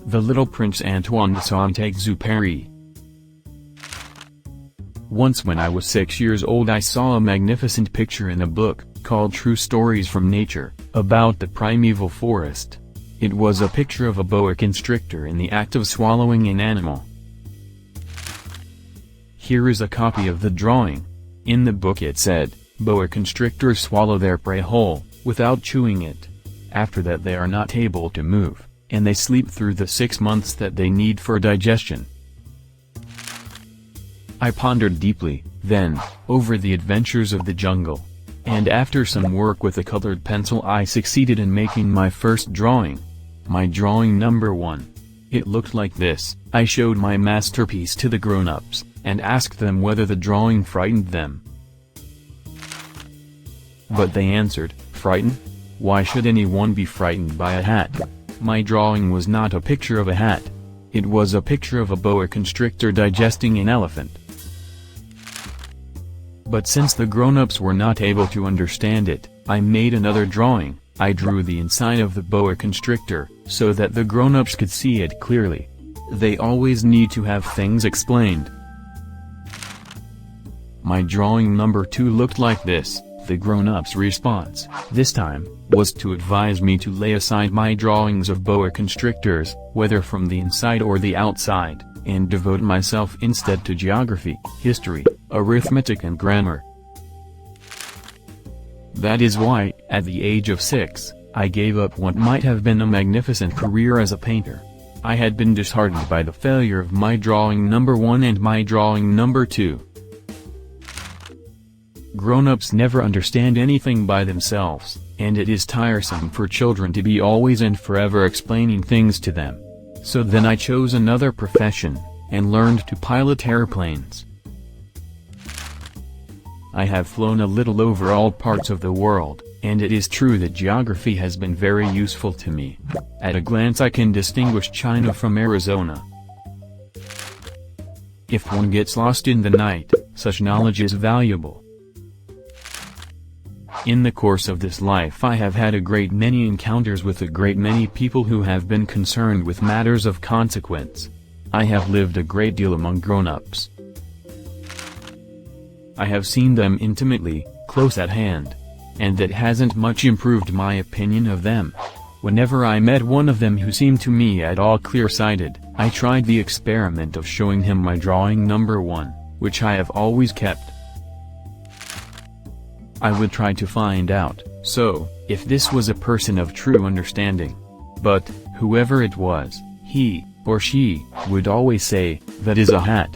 The Little Prince Antoine de Saint-Exup&eacute. Once when I was 6 years old I saw a magnificent picture in a book, called True Stories from Nature, about the primeval forest. It was a picture of a boa constrictor in the act of swallowing an animal. Here is a copy of the drawing. In the book it said, boa constrictors swallow their prey whole, without chewing it. After that they are not able to move, and they sleep through the 6 months that they need for digestion. I pondered deeply, then, over the adventures of the jungle. And after some work with a colored pencil I succeeded in making my first drawing. My drawing number 1. It looked like this. I showed my masterpiece to the grown-ups, and asked them whether the drawing frightened them. But they answered, "Frightened? Why should anyone be frightened by a hat?" My drawing was not a picture of a hat. It was a picture of a boa constrictor digesting an elephant. But since the grown-ups were not able to understand it, I made another drawing. I drew the inside of the boa constrictor, so that the grown-ups could see it clearly. They always need to have things explained. My drawing number 2 looked like this. The grown-ups' response, this time, was to advise me to lay aside my drawings of boa constrictors, whether from the inside or the outside, and devote myself instead to geography, history, arithmetic and grammar. That is why, at the age of 6, I gave up what might have been a magnificent career as a painter. I had been disheartened by the failure of my drawing number 1 and my drawing number 2. Grown-ups never understand anything by themselves, and it is tiresome for children to be always and forever explaining things to them. So then I chose another profession, and learned to pilot airplanes. I have flown a little over all parts of the world, and it is true that geography has been very useful to me. At a glance I can distinguish China from Arizona. If one gets lost in the night, such knowledge is valuable. In the course of this life I have had a great many encounters with a great many people who have been concerned with matters of consequence. I have lived a great deal among grown-ups. I have seen them intimately, close at hand. And that hasn't much improved my opinion of them. Whenever I met one of them who seemed to me at all clear-sighted, I tried the experiment of showing him my drawing number 1, which I have always kept. I would try to find out, so, if this was a person of true understanding. But, whoever it was, he, or she, would always say, "That is a hat."